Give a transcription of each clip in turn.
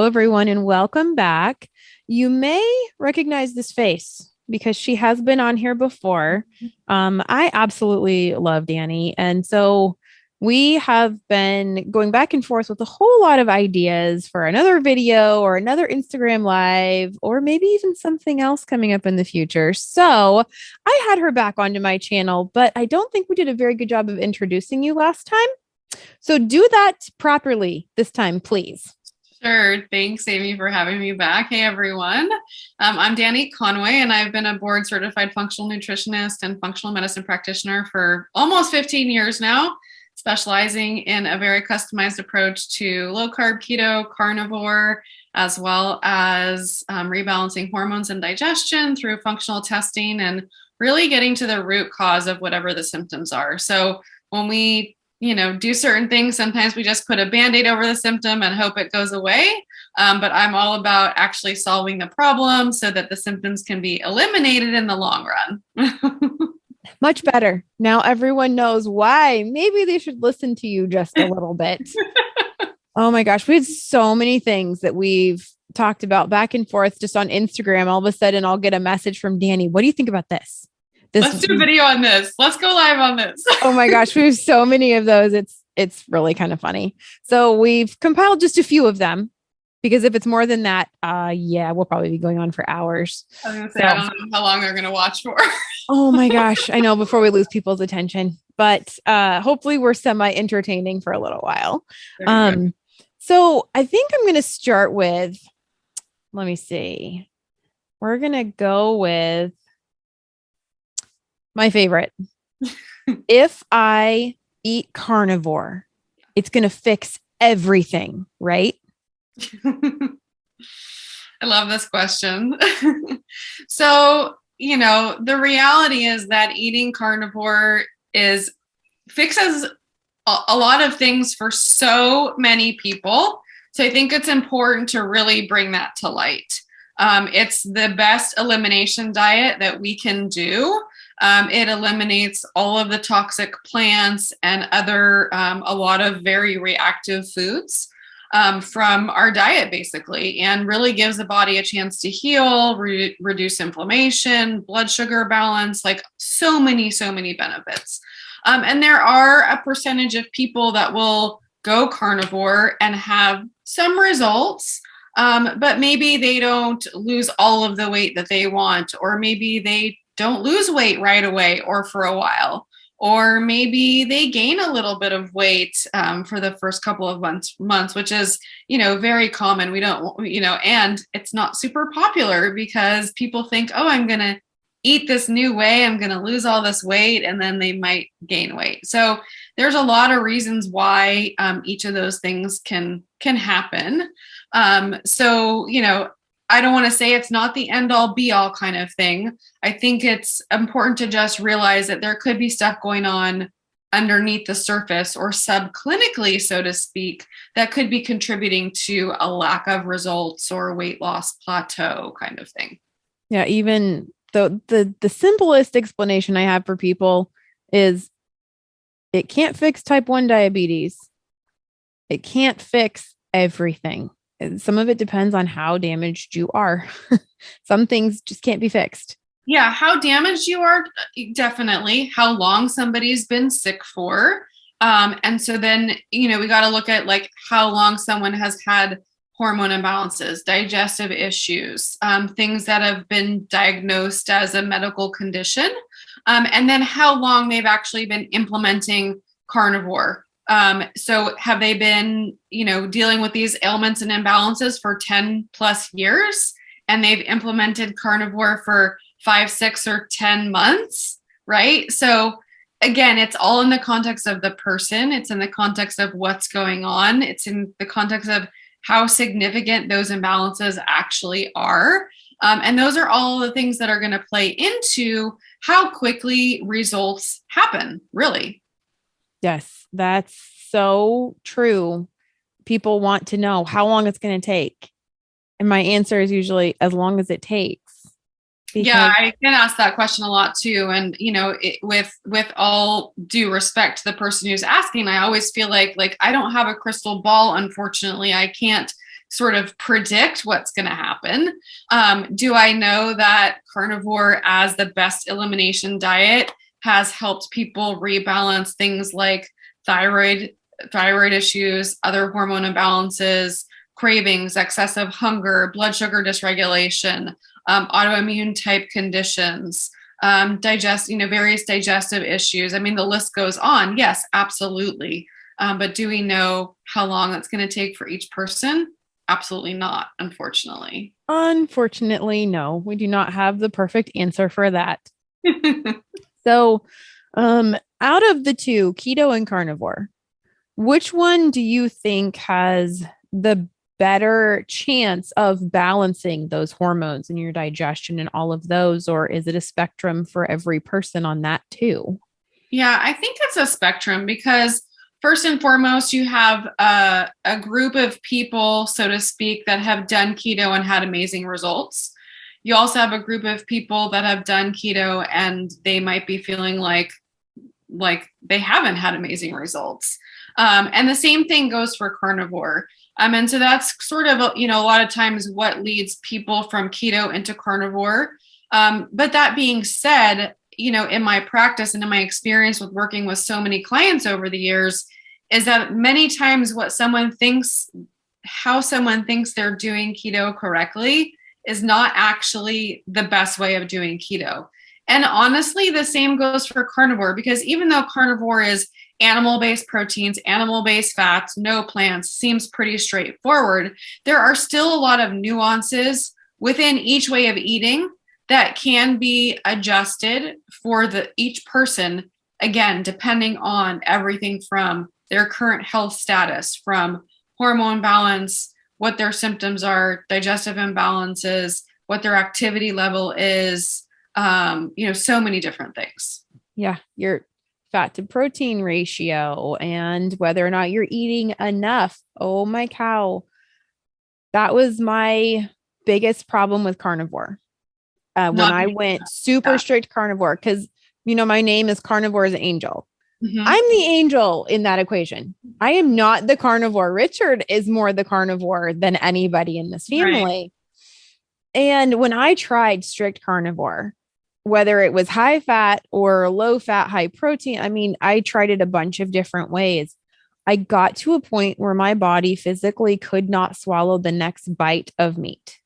everyone, and welcome back. You may recognize this face because she has been on here before. I absolutely love Dani. And so we have been going back and forth with a whole lot of ideas for another video or another Instagram live, or maybe even something else coming up in the future. So I had her back onto my channel, but I don't think we did a very good job of introducing you last time. So do that properly this time, please. Sure. Thanks, Amy, for having me back. Hey, everyone. I'm Dani Conway, and I've been a board certified functional nutritionist and functional medicine practitioner for almost 15 years now, specializing in a very customized approach to low carb, keto, carnivore, as well as rebalancing hormones and digestion through functional testing and really getting to the root cause of whatever the symptoms are. So when we do certain things, sometimes we just put a Band-Aid over the symptom and hope it goes away. But I'm all about actually solving the problem so that the symptoms can be eliminated in the long run. Much better. Now everyone knows why. Maybe they should listen to you just a little bit. Oh my gosh. We had so many things that we've talked about back and forth just on Instagram. All of a sudden I'll get a message from Dani. What do you think about this? Let's do a video on this. Let's go live on this. Oh my gosh. We have so many of those. It's really kind of funny. So we've compiled just a few of them because if it's more than that, we'll probably be going on for hours. I was gonna say, I don't know how long they're going to watch for. Oh my gosh. I know, before we lose people's attention, but hopefully we're semi-entertaining for a little while. So I think I'm going to start with, let me see. We're going to go with my favorite. If I eat carnivore, it's going to fix everything, right? I love this question. So, the reality is that eating carnivore fixes a lot of things for so many people. So I think it's important to really bring that to light. It's the best elimination diet that we can do. It eliminates all of the toxic plants and a lot of very reactive foods from our diet, basically, and really gives the body a chance to heal, reduce inflammation, blood sugar balance, like so many benefits. And there are a percentage of people that will go carnivore and have some results, but maybe they don't lose all of the weight that they want, or maybe they don't lose weight right away or for a while, or maybe they gain a little bit of weight for the first couple of months, which is, very common. We don't, and it's not super popular because people think, oh, I'm going to eat this new way, I'm going to lose all this weight, and then they might gain weight. So there's a lot of reasons why each of those things can happen. So, I don't want to say it's not the end all be all kind of thing. I think it's important to just realize that there could be stuff going on underneath the surface or subclinically, so to speak, that could be contributing to a lack of results or weight loss plateau kind of thing. Yeah. Even the simplest explanation I have for people is it can't fix type 1 diabetes. It can't fix everything. Some of it depends on how damaged you are. Some things just can't be fixed. Yeah, how damaged you are, definitely. How long somebody's been sick for. And so then, we got to look at like how long someone has had hormone imbalances, digestive issues, things that have been diagnosed as a medical condition, and then how long they've actually been implementing carnivore. So have they been, dealing with these ailments and imbalances for 10 plus years, and they've implemented carnivore for 5, 6, or 10 months, right? So again, it's all in the context of the person. It's in the context of what's going on. It's in the context of how significant those imbalances actually are. And those are all the things that are going to play into how quickly results happen, really. Yes, that's so true. People want to know how long it's going to take. And my answer is usually as long as it takes. Yeah, I get asked that question a lot too. And, with all due respect to the person who's asking, I always feel like I don't have a crystal ball. Unfortunately, I can't sort of predict what's going to happen. Do I know that carnivore as the best elimination diet has helped people rebalance things like thyroid issues, other hormone imbalances, cravings, excessive hunger, blood sugar dysregulation, autoimmune type conditions, various digestive issues. I mean, the list goes on. Yes, absolutely. But do we know how long that's going to take for each person? Absolutely not, unfortunately. Unfortunately, no, we do not have the perfect answer for that. So, out of the two, keto and carnivore, which one do you think has the better chance of balancing those hormones in your digestion and all of those? Or is it a spectrum for every person on that too? Yeah, I think it's a spectrum because first and foremost, you have a group of people, so to speak, that have done keto and had amazing results. You also have a group of people that have done keto and they might be feeling like they haven't had amazing results. And the same thing goes for carnivore. And so that's sort of, a lot of times what leads people from keto into carnivore. But that being said, in my practice and in my experience with working with so many clients over the years, is that many times how someone thinks they're doing keto correctly is not actually the best way of doing keto. And honestly, the same goes for carnivore, because even though carnivore is animal-based proteins, animal-based fats, no plants, seems pretty straightforward, there are still a lot of nuances within each way of eating that can be adjusted for each person, again, depending on everything from their current health status, from hormone balance, what their symptoms are, digestive imbalances, what their activity level is, so many different things. Yeah, your fat to protein ratio and whether or not you're eating enough. Oh my cow. That was my biggest problem with carnivore. When I went super strict carnivore, because, my name is Carnivore's Angel. Mm-hmm. I'm the angel in that equation. I am not the carnivore. Richard is more the carnivore than anybody in this family. Right. And when I tried strict carnivore, whether it was high fat or low fat, high protein, I tried it a bunch of different ways. I got to a point where my body physically could not swallow the next bite of meat.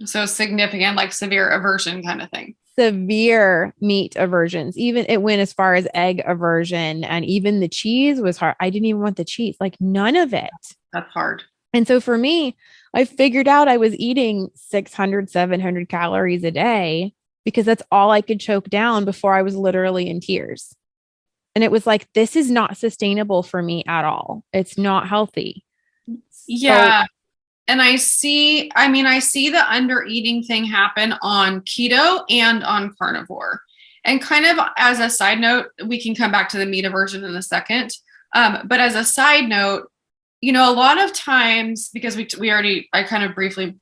So significant, like severe aversion kind of thing. Severe meat aversions. Even it went as far as egg aversion, and even the cheese was hard. I didn't even want the cheese, like none of it. That's hard. And so for me, I figured out I was eating 600, 700 calories a day because that's all I could choke down before I was literally in tears. And it was like, this is not sustainable for me at all. It's not healthy. Yeah. So, and I see the under eating thing happen on keto and on carnivore. And kind of as a side note, we can come back to the meat aversion in a second. But as a side note, a lot of times, because I kind of briefly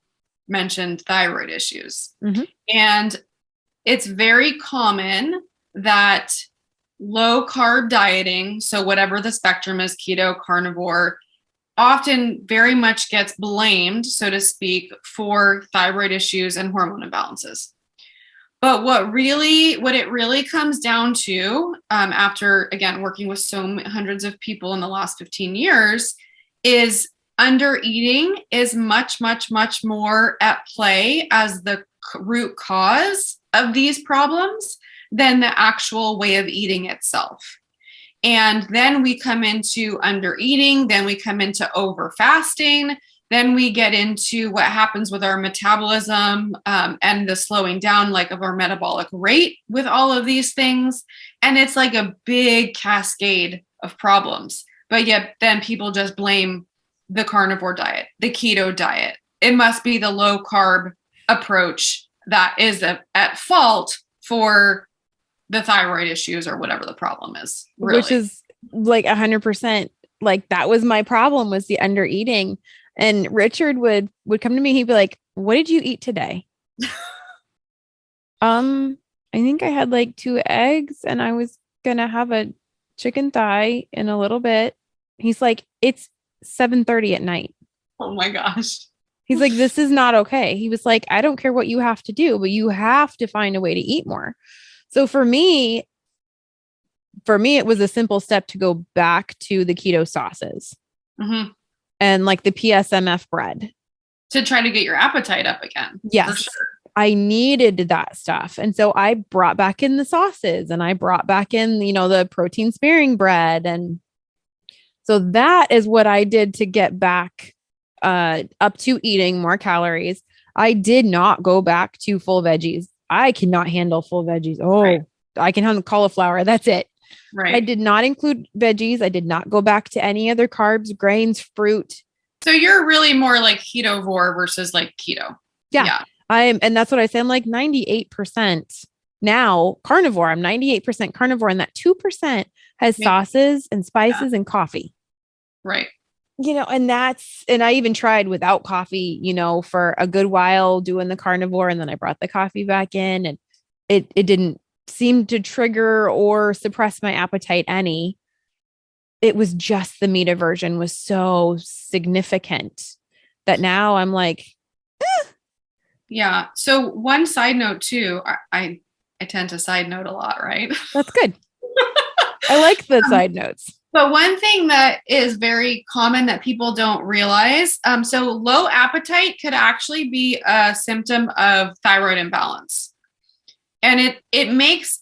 mentioned thyroid issues. Mm-hmm. And it's very common that low carb dieting, so whatever the spectrum is, keto, carnivore, often very much gets blamed, so to speak, for thyroid issues and hormone imbalances. But what it really comes down to, after, again, working with hundreds of people in the last 15 years, is under eating is much, much, much more at play as the root cause of these problems than the actual way of eating itself. And then we come into under eating, then we come into over fasting, then we get into what happens with our metabolism and the slowing down of our metabolic rate with all of these things. And it's like a big cascade of problems. But yet then people just blame the carnivore diet, the keto diet. It must be the low carb approach that is at fault for the thyroid issues or whatever the problem is. Really. Which is like 100%. Like that was my problem, was the under eating. And Richard would come to me. He'd be like, "What did you eat today?" I think I had like 2 eggs and I was going to have a chicken thigh in a little bit. He's like, "It's 7:30 at night." Oh my gosh. He's like, this is not okay. He was like, I don't care what you have to do, but you have to find a way to eat more. So for me, it was a simple step to go back to the keto sauces and like the PSMF bread to try to get your appetite up again. Yes. For sure. I needed that stuff. And so I brought back in the sauces and I brought back in, the protein sparing bread. And so that is what I did to get back up to eating more calories. I did not go back to full veggies. I cannot handle full veggies. Oh, right. I can handle cauliflower. That's it. Right. I did not include veggies. I did not go back to any other carbs, grains, fruit. So you're really more like ketovore versus like keto. Yeah. And that's what I say. I'm like 98% now carnivore. I'm 98% carnivore, and that 2% has sauces and spices and coffee. Right. And I even tried without coffee, for a good while doing the carnivore. And then I brought the coffee back in, and it didn't seem to trigger or suppress my appetite any. It was just the meat aversion was so significant that now I'm like, Yeah. So one side note too, I tend to side note a lot, right? That's good. I like the side notes. But one thing that is very common that people don't realize, so low appetite could actually be a symptom of thyroid imbalance. And it makes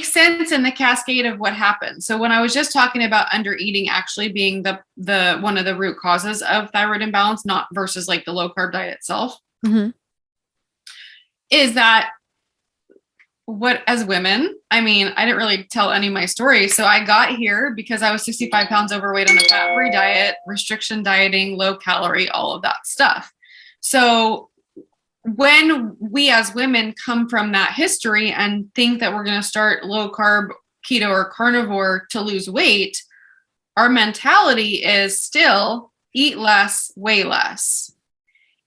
sense in the cascade of what happens. So when I was just talking about undereating actually being the one of the root causes of thyroid imbalance, not versus like the low carb diet itself. Is that what, as women, I mean, I didn't really tell any of my stories. So I got here because I was 65 pounds overweight on a fat-free diet, restriction dieting, low calorie, all of that stuff. So when we as women come from that history and think that we're going to start low carb, keto, or carnivore to lose weight, our mentality is still eat less, weigh less.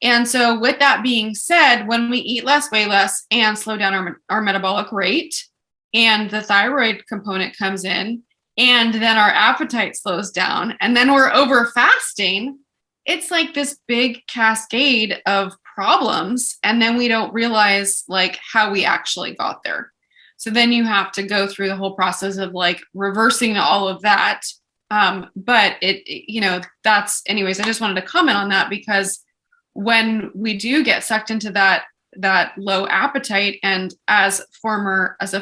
And so with that being said, when we eat less, weigh less, and slow down our metabolic rate, and the thyroid component comes in, and then our appetite slows down, and then we're over fasting, it's like this big cascade of problems. And then we don't realize like how we actually got there. So then you have to go through the whole process of like reversing all of that. But that's anyways, I just wanted to comment on that because when we do get sucked into that low appetite, and as a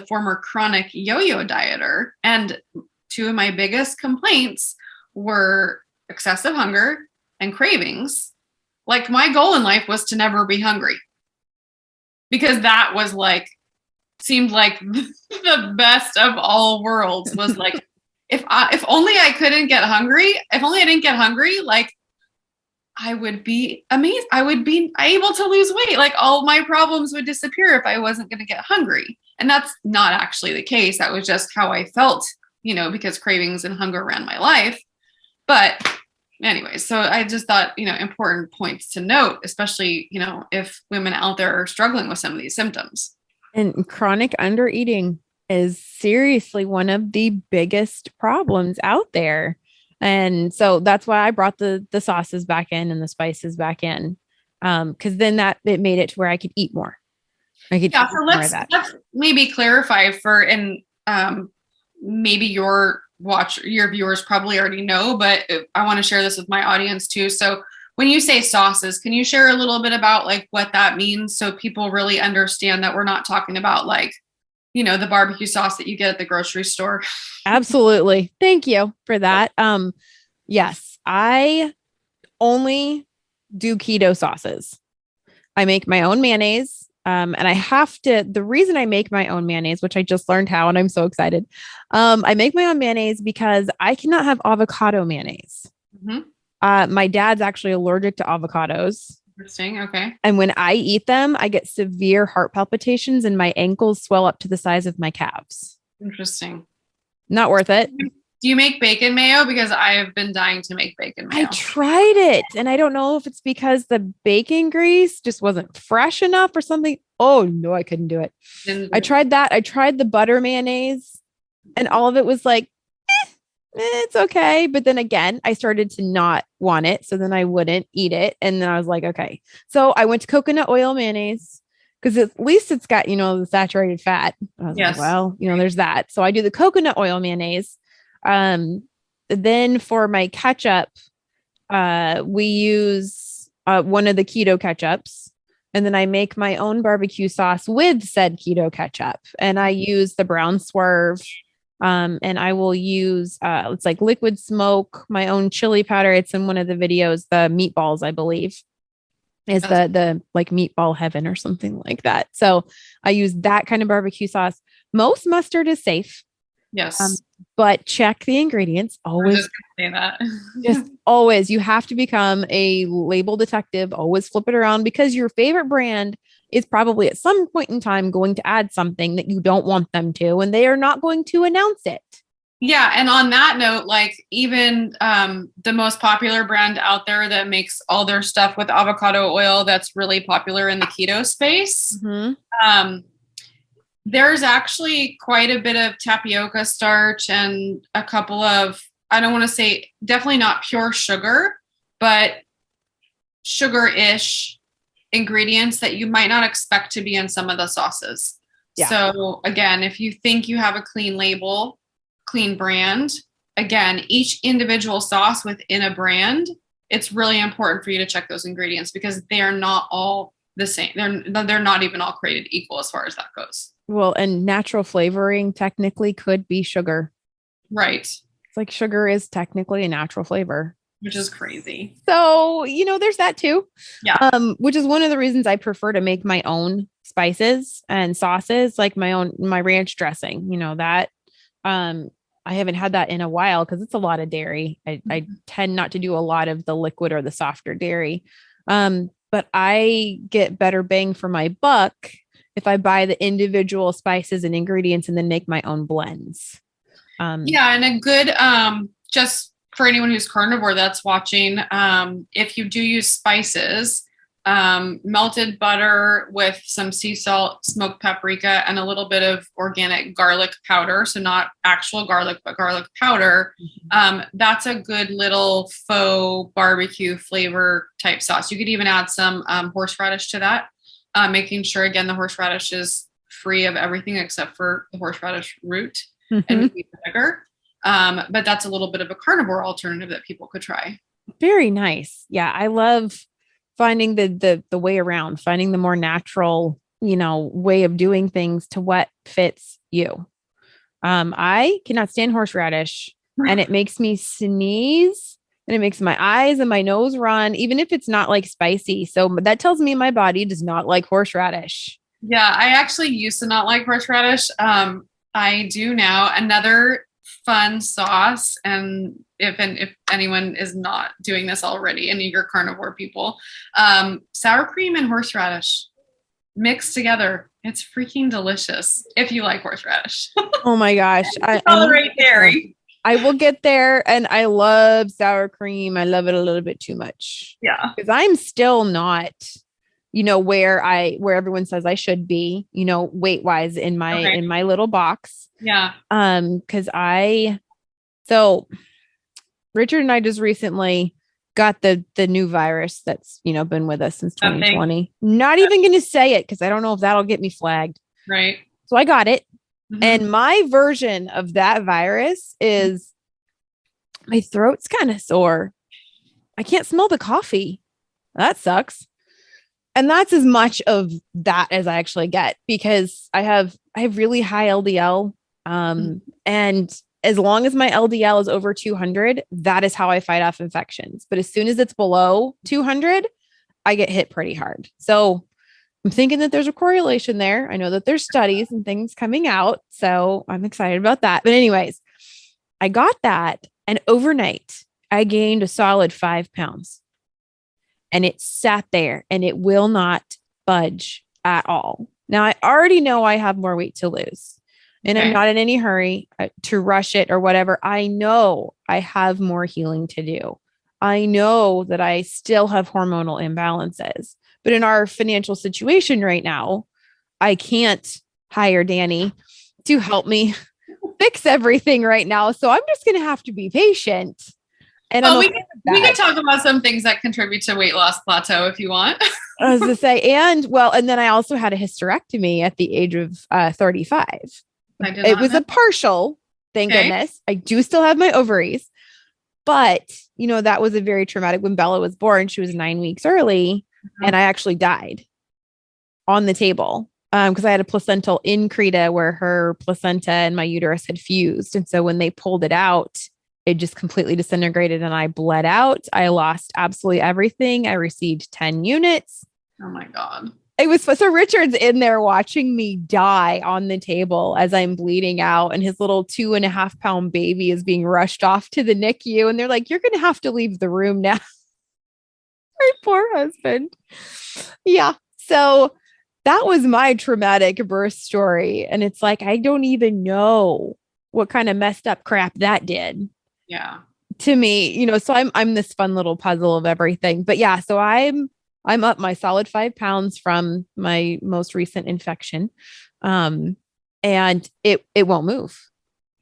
former chronic yo-yo dieter, and two of my biggest complaints were excessive hunger and cravings. Like my goal in life was to never be hungry, because that was like, seemed like the best of all worlds, was like, if only I couldn't get hungry, if only I didn't get hungry, like I would be amazed. I would be able to lose weight. Like all my problems would disappear if I wasn't going to get hungry. And that's not actually the case. That was just how I felt, because cravings and hunger ran my life. But anyway, so I just thought, important points to note, especially, if women out there are struggling with some of these symptoms. And chronic undereating is seriously one of the biggest problems out there. And so that's why I brought the sauces back in and the spices back in. Cause then it made it to where I could eat more. So let's maybe clarify maybe your viewers probably already know, but I want to share this with my audience too. So when you say sauces, can you share a little bit about like what that means so people really understand that we're not talking about like, the barbecue sauce that you get at the grocery store? Absolutely. Thank you for that. Yes, I only do keto sauces. I make my own mayonnaise. And the reason I make my own mayonnaise, which I just learned how, and I'm so excited. I make my own mayonnaise because I cannot have avocado mayonnaise. My dad's actually allergic to avocados. Interesting. Okay. And when I eat them, I get severe heart palpitations and my ankles swell up to the size of my calves. Interesting. Not worth it. Do you make bacon mayo? Because I have been dying to make bacon mayo. I tried it, and I don't know if it's because the bacon grease just wasn't fresh enough or something. Oh no, I couldn't do it. I tried that. I tried the butter mayonnaise, and all of it was like, it's okay. But then again, I started to not want it. So then I wouldn't eat it. And then I was like, okay. So I went to coconut oil mayonnaise because at least it's got, the saturated fat. I was like, Yes. well, there's that. So I do the coconut oil mayonnaise. Um, then for my ketchup, we use one of the keto ketchups. And then I make my own barbecue sauce with said keto ketchup. And I use the brown swerve. And I will use it's like liquid smoke, my own chili powder. It's in one of the videos, the meatballs, I believe, is That's, the like meatball heaven or something like that. So I use that kind of barbecue sauce. Most mustard is safe. yes. But check the ingredients. I was Always, just gonna say just that. always, you have to become a label detective. Always flip it around because your favorite brand is probably at some point in time going to add something that you don't want them to, and they are not going to announce it. Yeah, and on that note, like even the most popular brand out there that makes all their stuff with avocado oil that's really popular in the keto space, Mm-hmm. um, there's actually quite a bit of tapioca starch and a couple of, I don't want to say definitely not pure sugar, but sugar-ish ingredients that you might not expect to be in some of the sauces. Yeah. So again, if you think you have a clean label, clean brand, again, each individual sauce within a brand, it's really important for you to check those ingredients because they are not all the same. They're not even all created equal as far as that goes. Well, and natural flavoring technically could be sugar. Right. It's like sugar is technically a natural flavor. Which is crazy. So, there's that too. Yeah. Which is one of the reasons I prefer to make my own spices and sauces, like my ranch dressing, that I haven't had that in a while because it's a lot of dairy. I tend not to do a lot of the liquid or the softer dairy. But I get better bang for my buck if I buy the individual spices and ingredients and then make my own blends. Yeah, and a good just for anyone who's carnivore that's watching, if you do use spices, melted butter with some sea salt, smoked paprika, and a little bit of organic garlic powder. So not actual garlic, but garlic powder. That's a good little faux barbecue flavor type sauce. You could even add some horseradish to that, making sure, again, the horseradish is free of everything except for the horseradish root and maybe vinegar. But that's a little bit of a carnivore alternative that people could try. Very nice. Yeah, I love finding the way around, finding the more natural, way of doing things to what fits you. I cannot stand horseradish and it makes me sneeze and it makes my eyes and my nose run, even if it's not like spicy. So that tells me my body does not like horseradish. Yeah, I actually used to not like horseradish. I do now. Another fun sauce, and if anyone is not doing this already, and you're carnivore people, sour cream and horseradish mixed together. It's freaking delicious if you like horseradish. Oh my gosh. I tolerate dairy. I will get there, and I love sour cream. I love it a little bit too much. Yeah. Because I'm still not, where everyone says I should be, weight wise in my little box. Yeah. Because so Richard and I just recently got the new virus that's, been with us since 2020. Not even going to say it because I don't know if that'll get me flagged. Right. So I got it. Mm-hmm. And my version of that virus is my throat's kind of sore. I can't smell the coffee. That sucks. And that's as much of that as I actually get because I have really high LDL. And as long as my LDL is over 200, that is how I fight off infections. But as soon as it's below 200, I get hit pretty hard. So I'm thinking that there's a correlation there. I know that there's studies and things coming out. So I'm excited about that. But anyways, I got that. And overnight, I gained a solid 5 pounds. And it sat there and it will not budge at all. Now, I already know I have more weight to lose. And I'm not in any hurry to rush it or whatever. I know I have more healing to do. I know that I still have hormonal imbalances. But in our financial situation right now, I can't hire Dani to help me fix everything right now. So I'm just going to have to be patient. And Well, I'm we can talk about some things that contribute to weight loss plateau if you want. I was to say, and then I also had a hysterectomy at the age of 35. It was a partial, thank goodness. I do still have my ovaries, but that was a very traumatic. When Bella was born, she was 9 weeks early, and I actually died on the table because I had a placental increta where her placenta and my uterus had fused. And so when they pulled it out, it just completely disintegrated and I bled out. I lost absolutely everything. I received 10 units. Oh my God. It was so Richard's in there watching me die on the table as I'm bleeding out, and his little 2.5 pound baby is being rushed off to the NICU. And they're like, "You're going to have to leave the room now." My poor husband. Yeah. So that was my traumatic birth story. And it's like, I don't even know what kind of messed up crap that did. Yeah. To me, so I'm this fun little puzzle of everything. But yeah, so I'm up my solid 5 pounds from my most recent infection. And it won't move.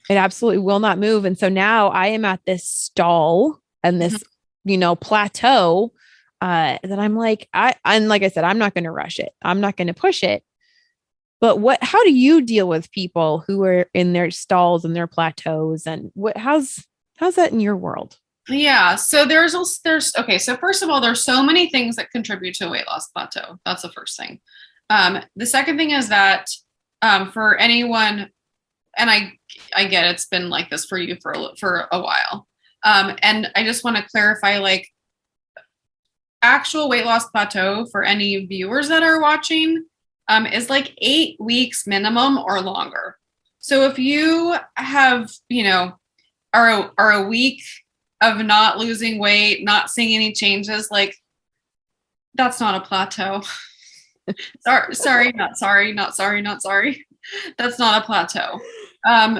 It absolutely will not move. And so now I am at this stall and this, plateau that I'm like, and like I said, I'm not going to rush it. I'm not going to push it. But how do you deal with people who are in their stalls and their plateaus, and how's that in your world? Yeah. So there's okay. So first of all, there's so many things that contribute to a weight loss plateau. That's the first thing. The second thing is that for anyone, and I get it's been like this for you for a while. And I just want to clarify, like, actual weight loss plateau for any viewers that are watching is like 8 weeks minimum or longer. So if you have, are a week of not losing weight, not seeing any changes, like, that's not a plateau. sorry, not sorry. That's not a plateau.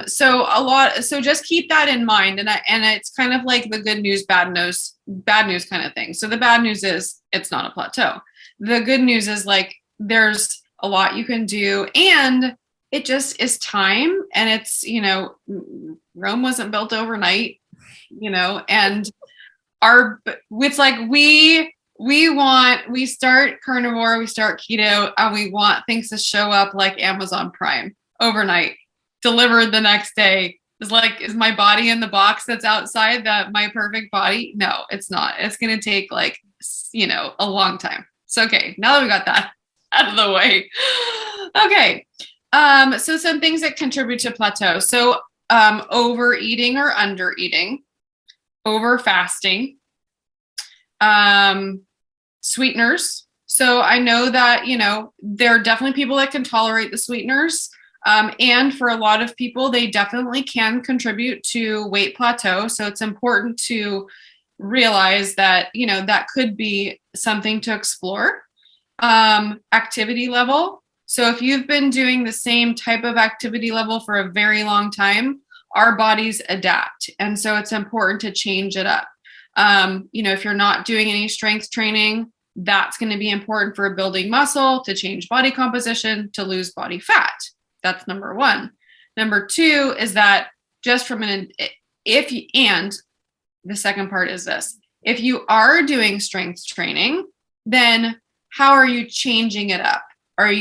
So just keep that in mind. And it's kind of like the good news, bad news kind of thing. So the bad news is it's not a plateau. The good news is, like, there's a lot you can do, and it just is time. And it's, Rome wasn't built overnight, and it's like we start carnivore, we start keto, and we want things to show up like Amazon Prime overnight, delivered the next day. Is my body in the box that's outside that my perfect body? No, it's not. It's going to take a long time. So, okay, now that we got that out of the way. Okay. So some things that contribute to plateau. So, overeating or undereating, over fasting, sweeteners. So I know that, there are definitely people that can tolerate the sweeteners. And for a lot of people, they definitely can contribute to weight plateau. So it's important to realize that, that could be something to explore. Activity level. So if you've been doing the same type of activity level for a very long time, our bodies adapt. And so it's important to change it up. If you're not doing any strength training, that's going to be important for building muscle, to change body composition, to lose body fat. That's number one. Number two is that just from and the second part is this: if you are doing strength training, then how are you changing it up? Have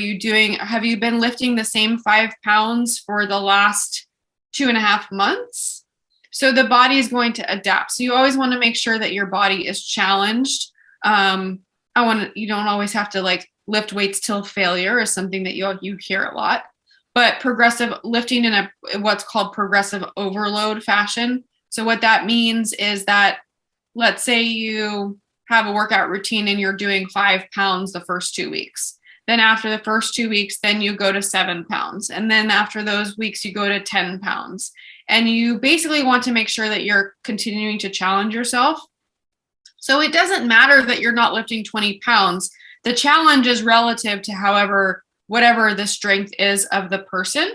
you been lifting the same 5 pounds for the last 2.5 months? So the body is going to adapt. So you always want to make sure that your body is challenged. You don't always have to lift weights till failure is something that you hear a lot, but progressive lifting in what's called progressive overload fashion. So what that means is that, let's say you have a workout routine and you're doing 5 pounds the first 2 weeks. Then after the first 2 weeks, then you go to 7 pounds. And then after those weeks, you go to 10 pounds. And you basically want to make sure that you're continuing to challenge yourself. So it doesn't matter that you're not lifting 20 pounds. The challenge is relative to whatever the strength is of the person.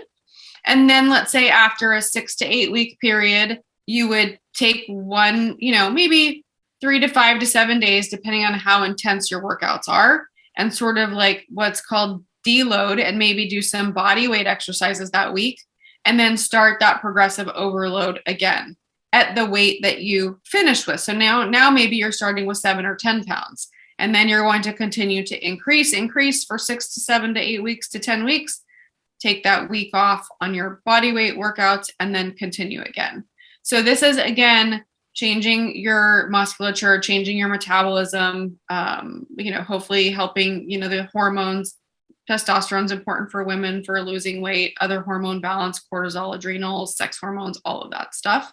And then let's say after a 6 to 8 week period, you would take one, maybe 3 to 5 to 7 days, depending on how intense your workouts are, and sort of what's called deload, and maybe do some body weight exercises that week. and then start that progressive overload again at the weight that you finished with. So now maybe you're starting with 7 or 10 pounds, and then you're going to continue to increase for 6 to 7 to 8 weeks to 10 weeks. Take that week off on your body weight workouts and then continue again. So this is, again, changing your musculature, changing your metabolism, hopefully helping, the hormones. Testosterone is important for women for losing weight, other hormone balance, cortisol, adrenals, sex hormones, all of that stuff.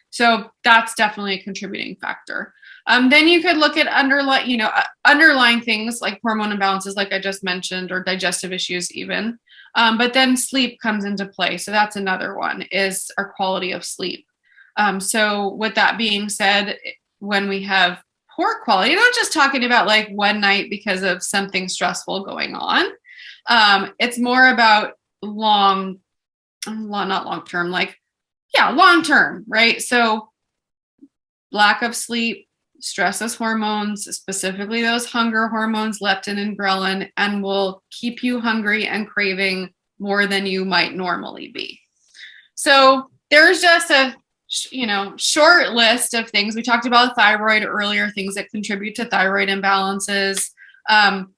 So that's definitely a contributing factor. Then you could look at underlying things like hormone imbalances, like I just mentioned, or digestive issues even. But then sleep comes into play. So that's another one, is our quality of sleep. So with that being said, when we have poor quality, not just talking about like one night because of something stressful going on. It's more about long term, right? So lack of sleep stresses hormones, specifically those hunger hormones, leptin and ghrelin, and will keep you hungry and craving more than you might normally be. So there's just a short list of things. We talked about thyroid earlier, things that contribute to thyroid imbalances.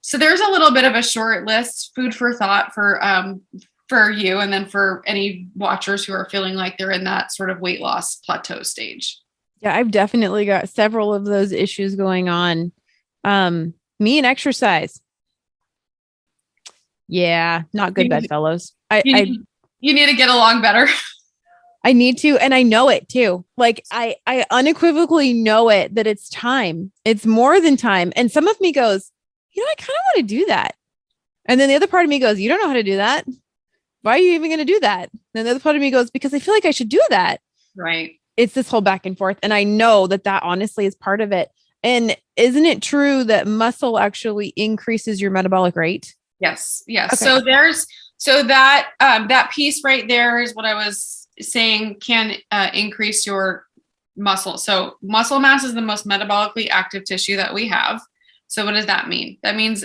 So there's a little bit of a short list, food for thought for you, and then for any watchers who are feeling like they're in that sort of weight loss plateau stage. Yeah, I've definitely got several of those issues going on. Me and exercise. Yeah, not good bedfellows. You need to get along better. I need to, and I know it too. Like I unequivocally know it, that it's time. It's more than time. And some of me goes, I kind of want to do that. And then the other part of me goes, you don't know how to do that. Why are you even going to do that? And then the other part of me goes, because I feel like I should do that. Right. It's this whole back and forth. And I know that honestly is part of it. And isn't it true that muscle actually increases your metabolic rate? Yes. Yes. Okay. So that piece right there is what I was saying can increase your muscle. So muscle mass is the most metabolically active tissue that we have. So what does that mean? That means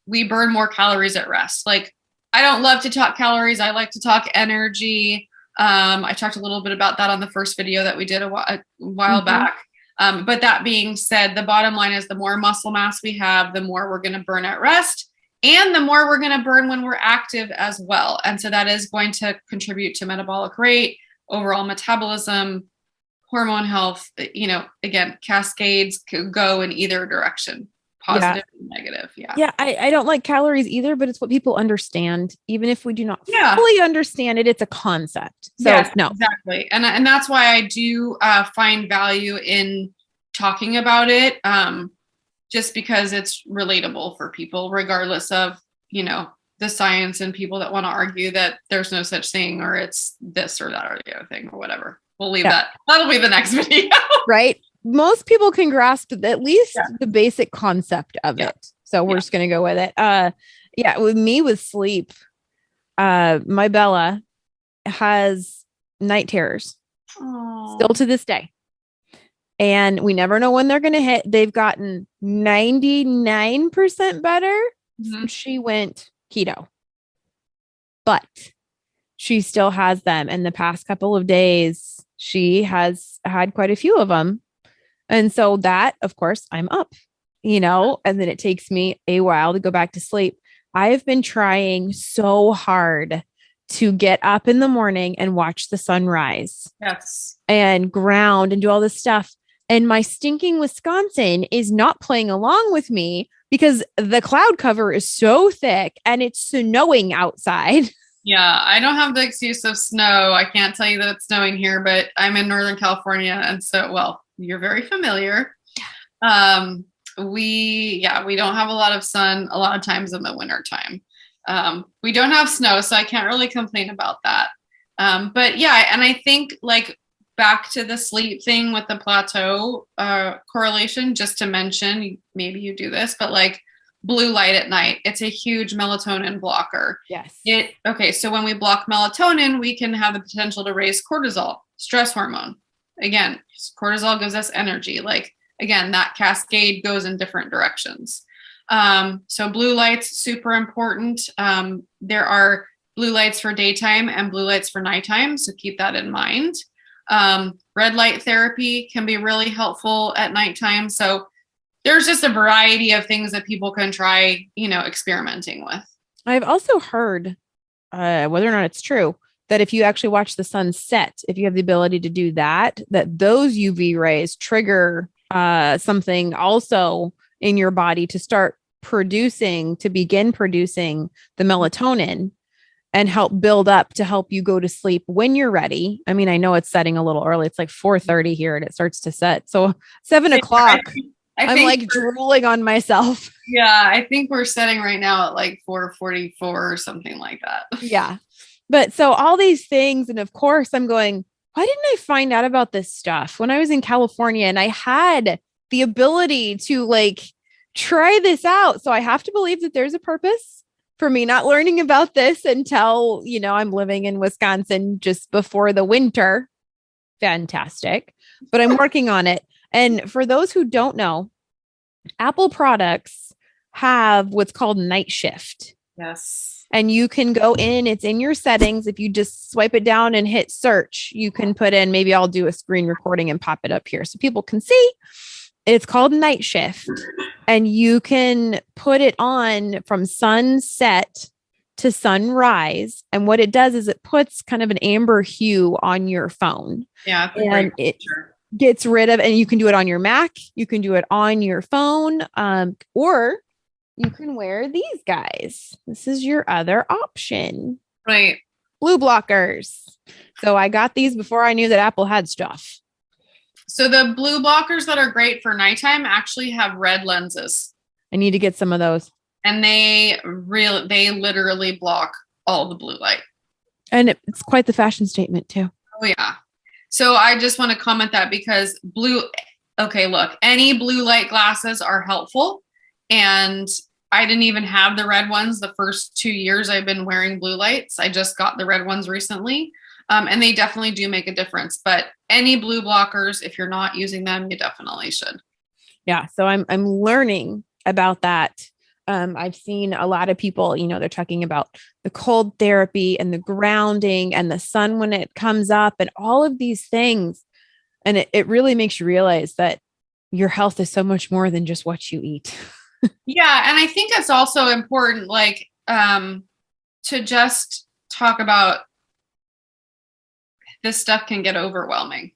we burn more calories at rest. Like, I don't love to talk calories. I like to talk energy. I talked a little bit about that on the first video that we did a while back. But that being said, the bottom line is the more muscle mass we have, the more we're going to burn at rest, and the more we're going to burn when we're active as well. And so that is going to contribute to metabolic rate, overall metabolism, hormone health. Again, cascades could go in either direction. Positive and negative. Yeah. I don't like calories either, but it's what people understand. Even if we do not fully understand it, it's a concept. So yes, no, exactly. And that's why I do find value in talking about it. Just because it's relatable for people, regardless of, the science and people that want to argue that there's no such thing, or it's this or that or the other thing or whatever. We'll leave that. That'll be the next video. Right. Most people can grasp at least the basic concept of it. So we're just going to go with it. With me with sleep, my Bella has night terrors. Aww. Still to this day. And we never know when they're going to hit. They've gotten 99% better since she went keto. But she still has them. And the past couple of days, she has had quite a few of them. And so that, of course, I'm up, and then it takes me a while to go back to sleep. I have been trying so hard to get up in the morning and watch the sunrise. Yes. And ground and do all this stuff. And my stinking Wisconsin is not playing along with me because the cloud cover is so thick and it's snowing outside. Yeah, I don't have the excuse of snow. I can't tell you that it's snowing here, but I'm in Northern California. And so, you're very familiar. We don't have a lot of sun a lot of times in the winter time. We don't have snow, so I can't really complain about that. But yeah, and I think back to the sleep thing with the plateau correlation, just to mention, maybe you do this, but blue light at night, it's a huge melatonin blocker. Yes. So when we block melatonin, we can have the potential to raise cortisol, stress hormone. Again, cortisol gives us energy. Again, that cascade goes in different directions. So blue light's super important. There are blue lights for daytime and blue lights for nighttime. So keep that in mind. Red light therapy can be really helpful at nighttime. So there's just a variety of things that people can try, experimenting with. I've also heard, whether or not it's true, that if you actually watch the sun set, if you have the ability to do that, that those UV rays trigger something also in your body to begin producing the melatonin and help build up to help you go to sleep when you're ready. I mean, I know it's setting a little early. It's like 4:30 here and it starts to set. So 7:00, I'm like drooling on myself. Yeah, I think we're setting right now at like 4:44 or something like that. Yeah. But so all these things, and of course I'm going, why didn't I find out about this stuff when I was in California and I had the ability to like try this out? So I have to believe that there's a purpose for me not learning about this until, I'm living in Wisconsin just before the winter. Fantastic. But I'm working on it. And for those who don't know, Apple products have what's called night shift. Yes. And you can go in, it's in your settings. If you just swipe it down and hit search, you can put in, maybe I'll do a screen recording and pop it up here so people can see. It's called night shift, and you can put it on from sunset to sunrise. And what it does is it puts kind of an amber hue on your phone. Yeah. And it gets rid of, and you can do it on your Mac. You can do it on your phone, or you can wear these guys. This is your other option. Right. Blue blockers. So I got these before I knew that Apple had stuff. So the blue blockers that are great for nighttime actually have red lenses. I need to get some of those. And they literally block all the blue light. And it's quite the fashion statement too. Oh yeah. So I just want to comment that because any blue light glasses are helpful. And I didn't even have the red ones the first 2 years I've been wearing blue lights. I just got the red ones recently. And they definitely do make a difference. But any blue blockers, if you're not using them, you definitely should. Yeah. So I'm learning about that. I've seen a lot of people, they're talking about the cold therapy and the grounding and the sun when it comes up and all of these things. And it really makes you realize that your health is so much more than just what you eat. Yeah. And I think it's also important, to just talk about this stuff can get overwhelming.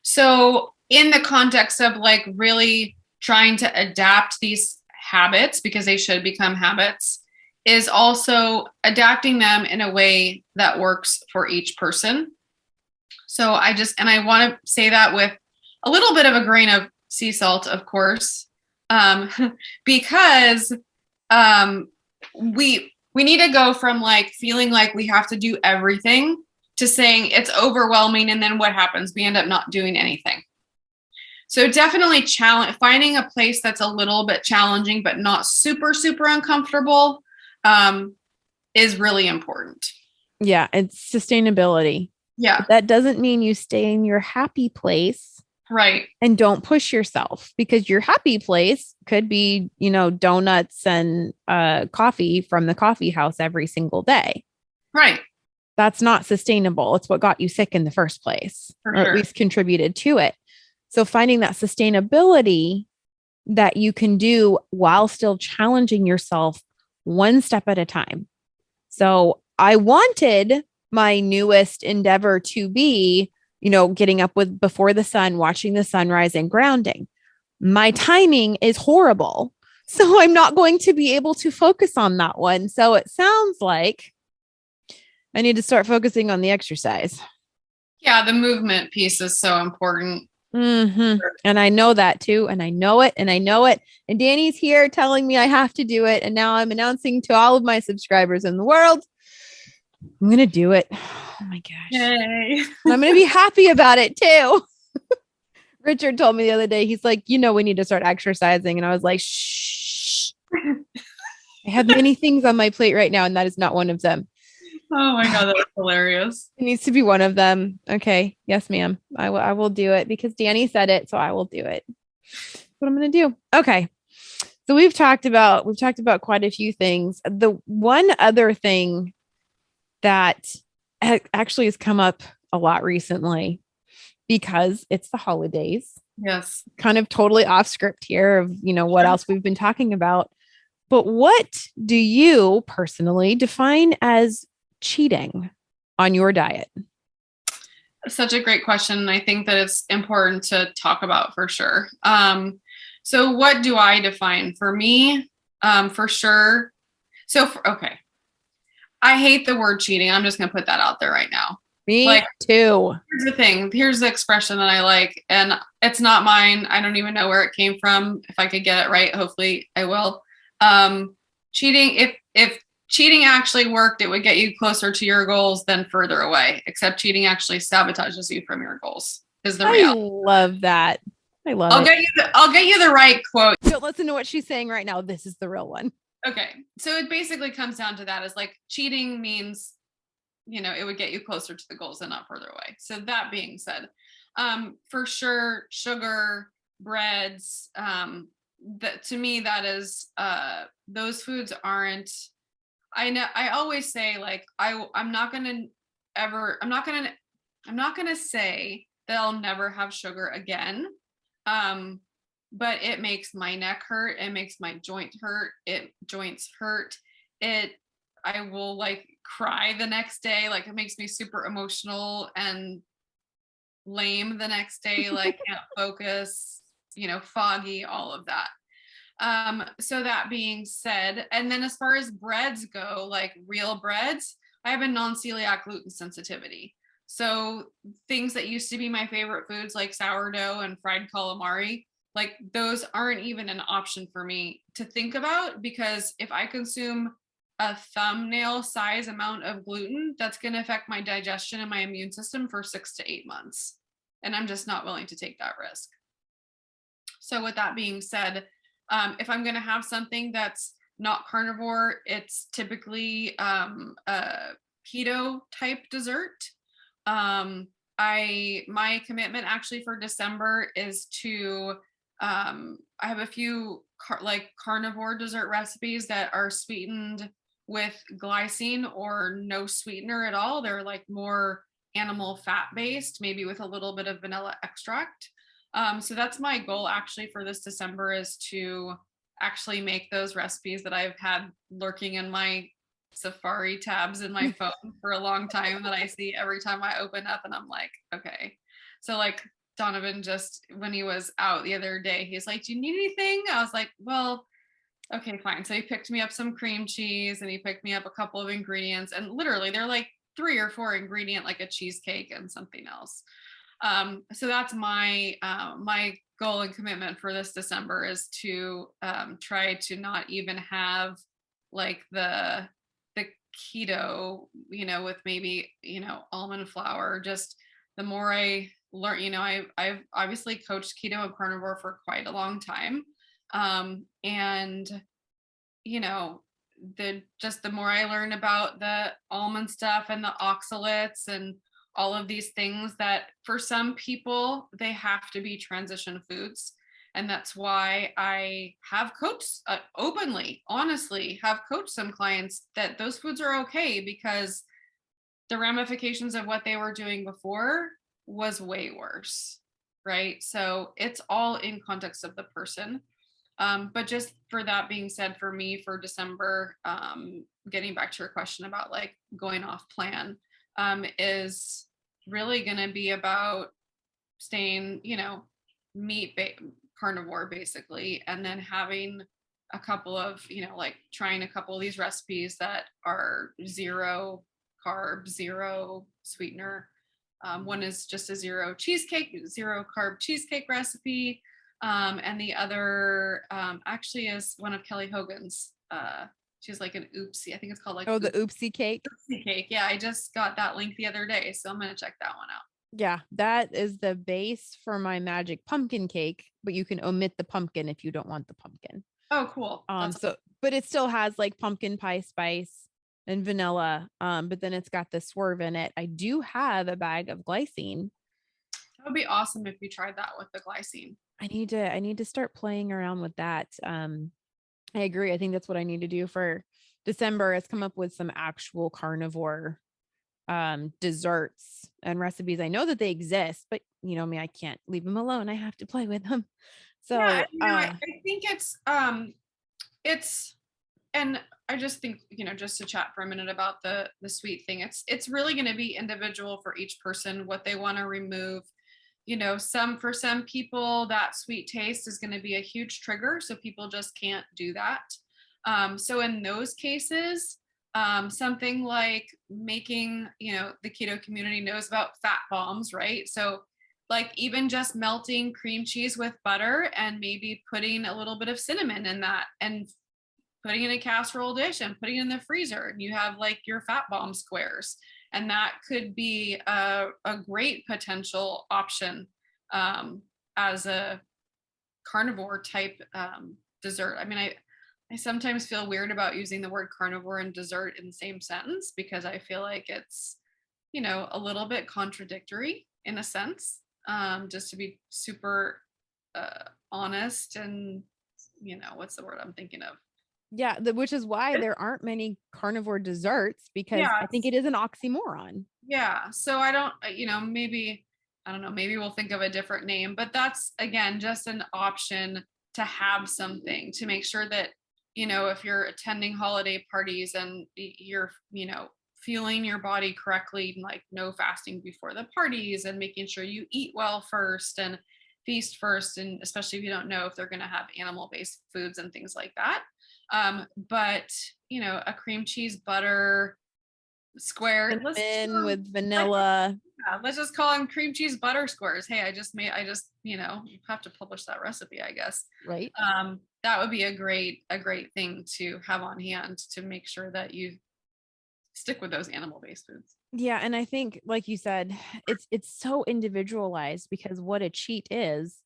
So in the context of really trying to adapt these habits, because they should become habits, is also adapting them in a way that works for each person. So I want to say that with a little bit of a grain of sea salt, of course, because we need to go from feeling like we have to do everything to saying it's overwhelming. And then what happens? We end up not doing anything. So definitely finding a place that's a little bit challenging, but not super, super uncomfortable, is really important. Yeah. It's sustainability. Yeah. But that doesn't mean you stay in your happy place. Right. And don't push yourself, because your happy place could be, donuts and coffee from the coffee house every single day. Right. That's not sustainable. It's what got you sick in the first place, or at least contributed to it. So finding that sustainability that you can do while still challenging yourself one step at a time. So I wanted my newest endeavor to be, getting up before the sun, watching the sunrise and grounding. My timing is horrible. So I'm not going to be able to focus on that one. So it sounds like I need to start focusing on the exercise. Yeah, the movement piece is so important. Mm-hmm. And I know that too. And I know it. And Dani's here telling me I have to do it. And now I'm announcing to all of my subscribers in the world, I'm going to do it. Oh my gosh. Yay. And I'm going to be happy about it too. Richard told me the other day, he's like, we need to start exercising. And I was like, shh. I have many things on my plate right now, and that is not one of them. Oh my God, that's hilarious. It needs to be one of them. Okay. Yes, ma'am. I will do it because Dani said it. So I will do it. That's what I'm going to do. Okay. So we've talked about quite a few things. The one other thing that actually has come up a lot recently because it's the holidays, Yes. kind of totally off script here of, what Sure. else we've been talking about. But what do you personally define as cheating on your diet? Such a great question. I think that it's important to talk about for sure. So what do I define for me? For sure. Okay. I hate the word cheating. I'm just going to put that out there right now. Me Like, too. here's the thing. Here's the expression that I like, and it's not mine. I don't even know where it came from. If I could get it right, hopefully I will. Um, cheating. If cheating actually worked, it would get you closer to your goals than further away. Except cheating actually sabotages you from your goals. Is the I reality. love that. I love I'll it. get you. I'll get you the right quote. Don't listen to what she's saying right now. This is the real one. Okay, so it basically comes down to that. Is like cheating means it would get you closer to the goals and not further away. So that being said, for sure, sugar, breads, that to me, that is, those foods aren't, I know, I always say like, I'm not going to ever, I'm not going to say that I'll never have sugar again. Um, but it makes my neck hurt. It makes my joints hurt. It, I will like cry the next day. Like it makes me super emotional and lame the next day. Like can't focus, foggy, all of that. So that being said, and then as far as breads go, like real breads, I have a non-celiac gluten sensitivity. So things that used to be my favorite foods like sourdough and fried calamari, like those aren't even an option for me to think about because if I consume a thumbnail size amount of gluten, that's going to affect my digestion and my immune system for 6 to 8 months. And I'm just not willing to take that risk. So, with that being said, if I'm going to have something that's not carnivore, it's typically a keto type dessert. My commitment actually for December is to I have a few carnivore dessert recipes that are sweetened with glycine or no sweetener at all. They're like more animal fat based, maybe with a little bit of vanilla extract. So that's my goal actually for this December is to actually make those recipes that I've had lurking in my Safari tabs in my phone for a long time that I see every time I open up and I'm like, okay. So like Donovan just when he was out the other day, he's like, do you need anything? I was like, well, okay, fine. So he picked me up some cream cheese and he picked me up a couple of ingredients and literally they're like 3 or 4 ingredient, like a cheesecake and something else. So that's my goal and commitment for this December is to try to not even have like the keto, with maybe almond flour. Just the more I learn, I've obviously coached keto and carnivore for quite a long time, and you know the more I learn about the almond stuff and the oxalates and all of these things that for some people they have to be transition foods, and that's why I have coached openly, honestly, have coached some clients that those foods are okay because the ramifications of what they were doing before was way worse, right? So it's all in context of the person. But just for that being said, for me, for December, getting back to your question about like going off plan, is really going to be about staying, carnivore basically, and then having a couple of, like trying a couple of these recipes that are zero carb, zero sweetener. One is just a zero carb cheesecake recipe. And the other actually is one of Kelly Hogan's. She's like an oopsie. I think it's called like Oh, the oopsie cake. oopsie cake. Yeah, I just got that link the other day, so I'm gonna check that one out. Yeah, that is the base for my magic pumpkin cake, but you can omit the pumpkin if you don't want the pumpkin. Oh, cool. That's So but it still has like pumpkin pie spice and vanilla. But then it's got the swerve in it. I do have a bag of glycine. that would be awesome if you tried that with the glycine. I need to start playing around with that. I agree. I think that's what I need to do for December is come up with some actual carnivore desserts and recipes. I know that they exist, but you know me, I can't leave them alone. I have to play with them. Yeah, So, I think it's and I just think, just to chat for a minute about the sweet thing, it's really going to be individual for each person what they want to remove. For some people that sweet taste is going to be a huge trigger, so people just can't do that. So in those cases, something like making, the keto community knows about fat bombs, right? So like even just melting cream cheese with butter and maybe putting a little bit of cinnamon in that and putting in a casserole dish and putting it in the freezer, and you have like your fat bomb squares. And that could be a great potential option as a carnivore type dessert. I mean, I sometimes feel weird about using the word carnivore and dessert in the same sentence because I feel like it's, a little bit contradictory in a sense, just to be super honest and, what's the word I'm thinking of? yeah, which is why there aren't many carnivore desserts because Yeah, I think it is an oxymoron. yeah. So I don't, maybe, I don't know, maybe we'll think of a different name, but that's again just an option to have something to make sure that, if you're attending holiday parties and you're, fueling your body correctly, like no fasting before the parties and making sure you eat well first and feast first. And especially if you don't know if they're going to have animal based foods and things like that. But, a cream cheese butter square. Cinnamon with vanilla. Let's just call them cream cheese butter squares. Hey, you have to publish that recipe, I guess. Right. That would be a great thing to have on hand to make sure that you stick with those animal-based foods. Yeah, and I think like you said, it's so individualized because what a cheat is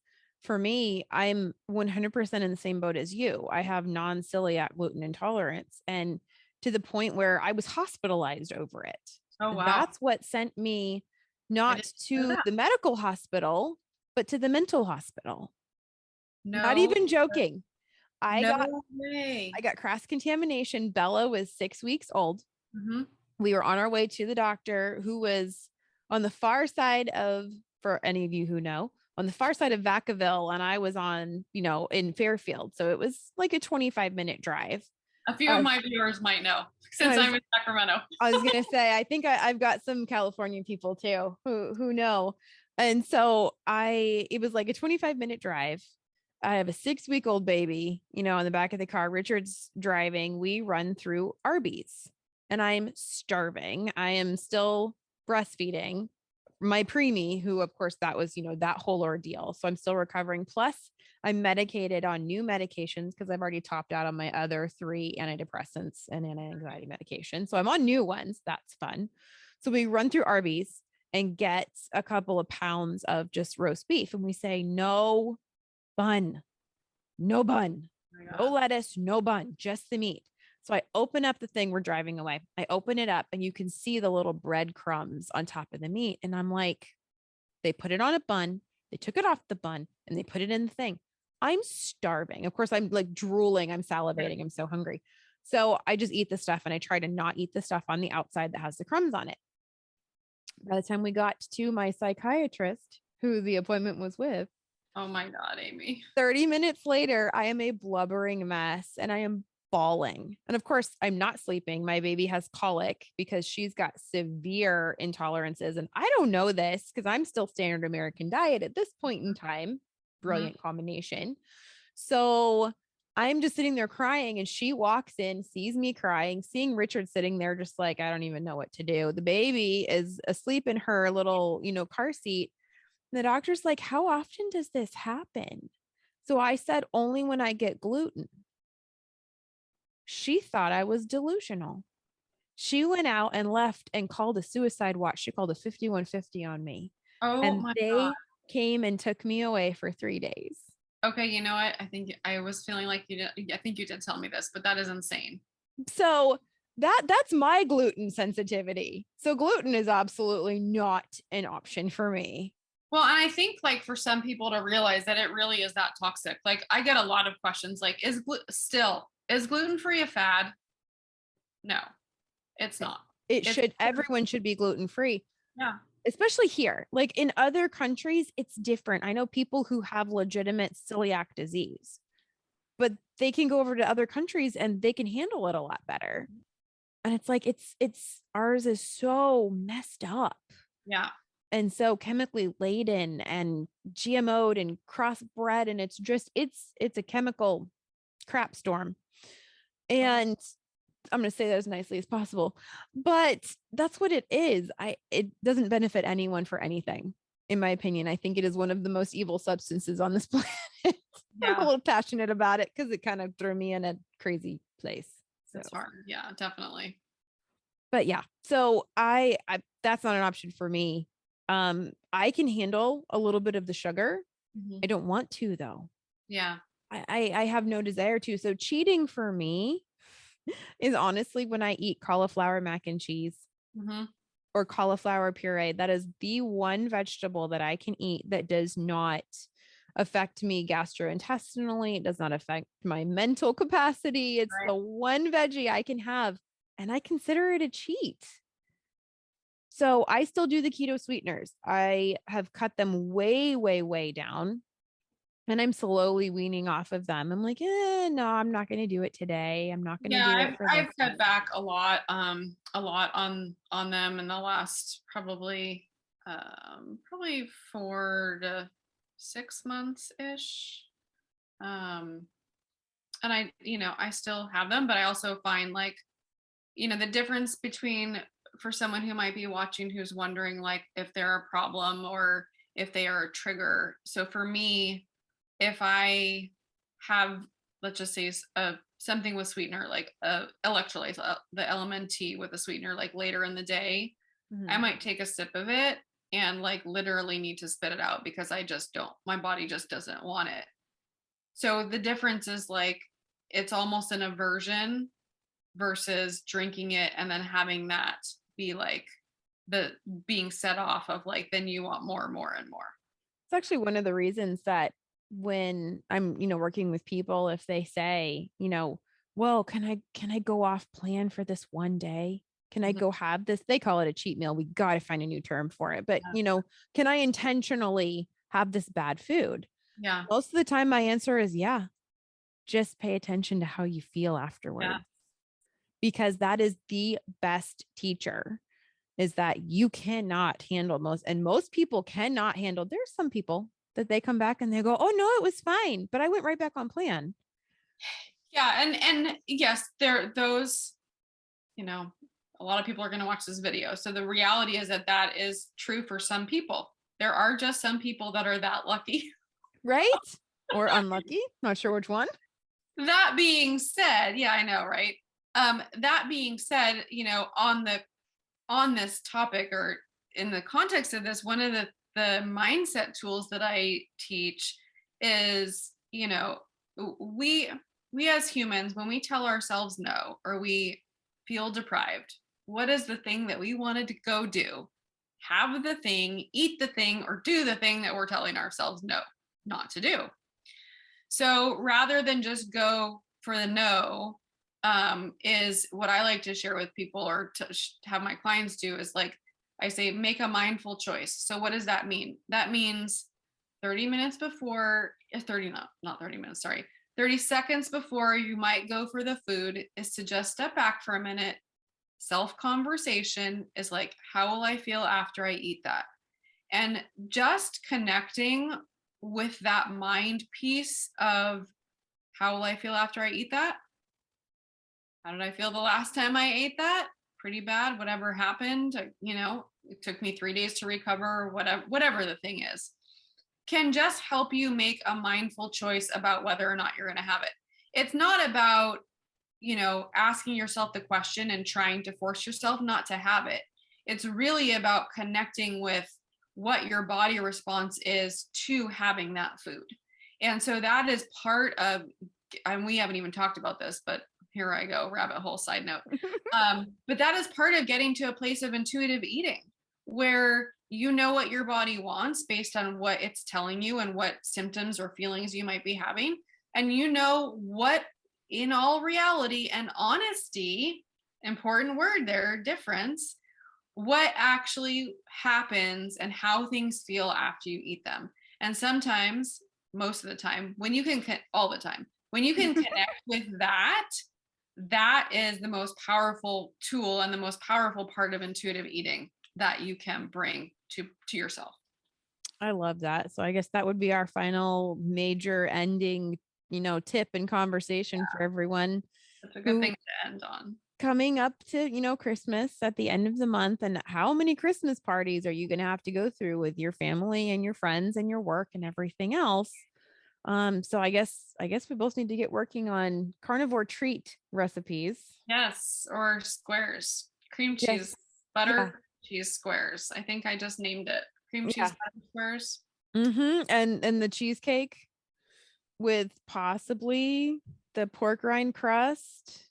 for me, I'm 100% in the same boat as you. I have non-celiac gluten intolerance and to the point where I was hospitalized over it. Oh wow. That's what sent me I not didn't know to that. the medical hospital, but to the mental hospital. Not No, even joking. I got no way. I got cross contamination. Bella was 6 weeks old. Mm-hmm. We were on our way to the doctor who was on the far side of, for any of you who know, on the far side of Vacaville. And I was on, in Fairfield. So it was like a 25-minute drive. A few of Uh, my viewers might know since I was, I'm in Sacramento. I was going to say, I think I've got some California people too who know. And so it was like a 25-minute drive. I have a 6 week old baby, in the back of the car. Richard's driving. We run through Arby's and I'm starving. I am still breastfeeding my preemie, who, of course, that was, that whole ordeal. So I'm still recovering. Plus, I'm medicated on new medications because I've already topped out on my other three antidepressants and anti-anxiety medication. So I'm on new ones. That's fun. So we run through Arby's and get a couple of pounds of just roast beef. And we say, no bun, no bun, Oh my no God. lettuce, no bun, just the meat. So I open up the thing, we're driving away. I open it up and you can see the little breadcrumbs on top of the meat. And I'm like, they put it on a bun, they took it off the bun, and they put it in the thing. I'm starving. Of course, I'm like drooling, I'm salivating, I'm so hungry. So I just eat the stuff and I try to not eat the stuff on the outside that has the crumbs on it. By the time we got to my psychiatrist, who the appointment was with, Oh my God, Amy. 30 minutes later, I am a blubbering mess and I am bawling. And of course, I'm not sleeping. My baby has colic because she's got severe intolerances. And I don't know this because I'm still standard American diet at this point in time. Mm-hmm. Brilliant combination. So I'm just sitting there crying, and she walks in, sees me crying, seeing Richard sitting there, just like, I don't even know what to do. The baby is asleep in her little, car seat. The doctor's like, how often does this happen? So I said, only when I get gluten. She thought I was delusional. She went out and left and called a suicide watch. She called a 5150 on me. Oh And my God. they came and took me away for 3 days. Okay, you know what? I think I was feeling like you did. I think you did tell me this, but that is insane. So that's my gluten sensitivity. So gluten is absolutely not an option for me. Well, and I think like for some people to realize that it really is that toxic. Like I get a lot of questions like, is gluten still? Is gluten-free a fad? No, it's not. Everyone should be gluten-free. Yeah. Especially here. Like in other countries, it's different. I know people who have legitimate celiac disease, but they can go over to other countries and they can handle it a lot better. And it's like it's ours is so messed up Yeah. and so chemically laden and GMO'd and crossbred, and it's a chemical crap storm. And I'm going to say that as nicely as possible, but that's what it is. It doesn't benefit anyone for anything, in my opinion. I think it is one of the most evil substances on this planet. I'm a little passionate about it because it kind of threw me in a crazy place. So it's hard. Yeah, definitely. But yeah, so I that's not an option for me. I can handle a little bit of the sugar. Mm-hmm. I don't want to though. Yeah. I have no desire to. So cheating for me is honestly when I eat cauliflower mac and cheese or cauliflower puree. That is the one vegetable that I can eat that does not affect me gastrointestinally. It does not affect my mental capacity. It's the one veggie I can have, and I consider it a cheat. So I still do the keto sweeteners. I have cut them way, way, way down. And I'm slowly weaning off of them. I'm like, no, I'm not going to do it today. I'm not going to do it for I've this. cut back a lot on them in the last probably 4 to 6 months ish. And I still have them, but I also find like, the difference between for someone who might be watching who's wondering like if they're a problem or if they are a trigger. So for me, if I have, let's just say something with sweetener, like electrolytes, the LMNT with a sweetener, like later in the day, I might take a sip of it and like literally need to spit it out because my body just doesn't want it. So the difference is like, it's almost an aversion versus drinking it and then having that be like the being set off of like, then you want more and more and more. It's actually one of the reasons that when I'm, working with people, if they say, well, can I go off plan for this one day? Can I go have this? They call it a cheat meal. We got to find a new term for it. But, can I intentionally have this bad food? Yeah. Most of the time my answer is yeah. Just pay attention to how you feel afterwards. Yeah. Because that is the best teacher, is that you cannot handle most people cannot handle. There's some people that they come back and they go, oh no, it was fine, but I went right back on plan. Yeah. And yes, those, a lot of people are going to watch this video. So the reality is that is true for some people. There are just some people that are that lucky. Right? Or unlucky. Not sure which one. That being said, yeah, I know, right? That being said, on this topic or in the context of this, one of the mindset tools that I teach is, we as humans, when we tell ourselves no, or we feel deprived, what is the thing that we wanted to go do? Have the thing, eat the thing, or do the thing that we're telling ourselves no, not to do. So rather than just go for the no, is what I like to share with people or to have my clients do is like, I say, make a mindful choice. So what does that mean? That means 30 minutes before, 30 minutes, sorry, 30 seconds before you might go for the food is to just step back for a minute. Self-conversation is like, how will I feel after I eat that? And just connecting with that mind piece of how will I feel after I eat that? How did I feel the last time I ate that? Pretty bad, whatever happened, it took me 3 days to recover, whatever the thing is, can just help you make a mindful choice about whether or not you're going to have it. It's not about, asking yourself the question and trying to force yourself not to have it. It's really about connecting with what your body response is to having that food. And so that is part of, and we haven't even talked about this, but here I go, rabbit hole side note. But that is part of getting to a place of intuitive eating where you know what your body wants based on what it's telling you and what symptoms or feelings you might be having. And you know what in all reality and honesty, important word there, difference, what actually happens and how things feel after you eat them. And sometimes, most of the time, when you can, all the time, when you can connect with that, that is the most powerful tool and the most powerful part of intuitive eating that you can bring to yourself. I love that. So I guess that would be our final major ending, tip and conversation for everyone. That's a good thing to end on. Coming up to, Christmas at the end of the month, and how many Christmas parties are you going to have to go through with your family and your friends and your work and everything else? So I guess we both need to get working on carnivore treat recipes. Yes, or squares, cream cheese, butter cheese squares. I think I just named it cream cheese butter squares. And the cheesecake with possibly the pork rind crust.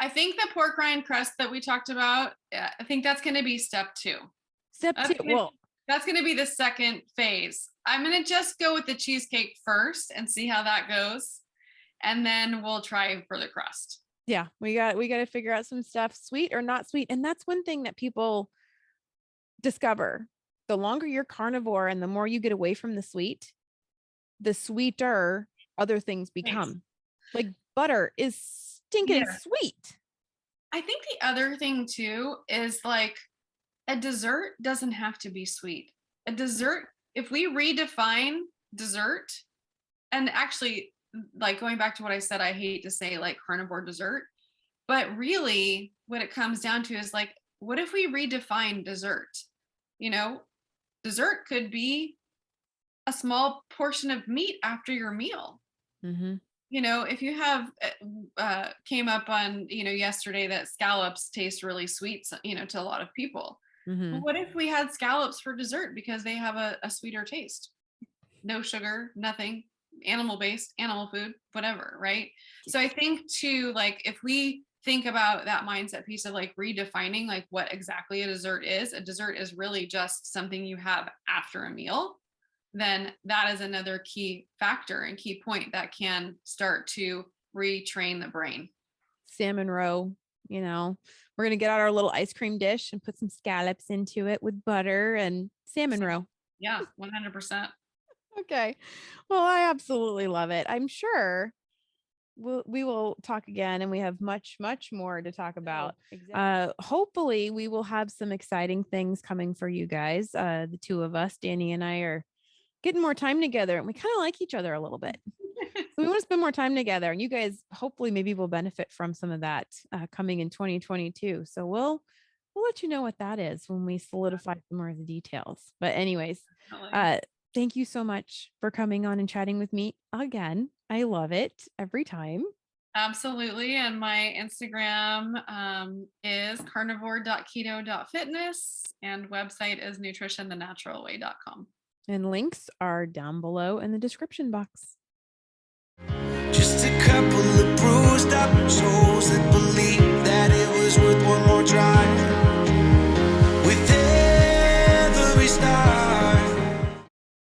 I think the pork rind crust that we talked about, I think that's going to be step 2. That's going to be the second phase. I'm going to just go with the cheesecake first and see how that goes. And then we'll try for the crust. Yeah, we got to figure out some stuff, sweet or not sweet. And that's one thing that people discover. The longer you're carnivore and the more you get away from the sweet, the sweeter other things become. Like butter is stinking sweet. I think the other thing too is like a dessert doesn't have to be sweet. A dessert, if we redefine dessert, and actually like going back to what I said, I hate to say like carnivore dessert, but really what it comes down to is like, what if we redefine dessert? Dessert could be a small portion of meat after your meal. If you have came up on, yesterday that scallops taste really sweet, to a lot of people. Well, what if we had scallops for dessert because they have a sweeter taste? No sugar, nothing, animal-based, animal food, whatever, right? So I think too, like if we think about that mindset piece of like redefining like what exactly a dessert is really just something you have after a meal, then that is another key factor and key point that can start to retrain the brain. Salmon roe, we're going to get out our little ice cream dish and put some scallops into it with butter and salmon roe. Yeah, 100%. Okay. Well, I absolutely love it. I'm sure we will talk again, and we have much, much more to talk about. Hopefully we will have some exciting things coming for you guys. The two of us, Dani and I, are getting more time together, and we kind of like each other a little bit. So we want to spend more time together, and you guys hopefully maybe will benefit from some of that coming in 2022. So we'll let you know what that is when we solidify some more of the details. But anyways, thank you so much for coming on and chatting with me again. I love it every time. Absolutely. And my Instagram is carnivore.keto.fitness, and website is nutritionthenaturalway.com. And links are down below in the description box. Just a couple of bruised up souls.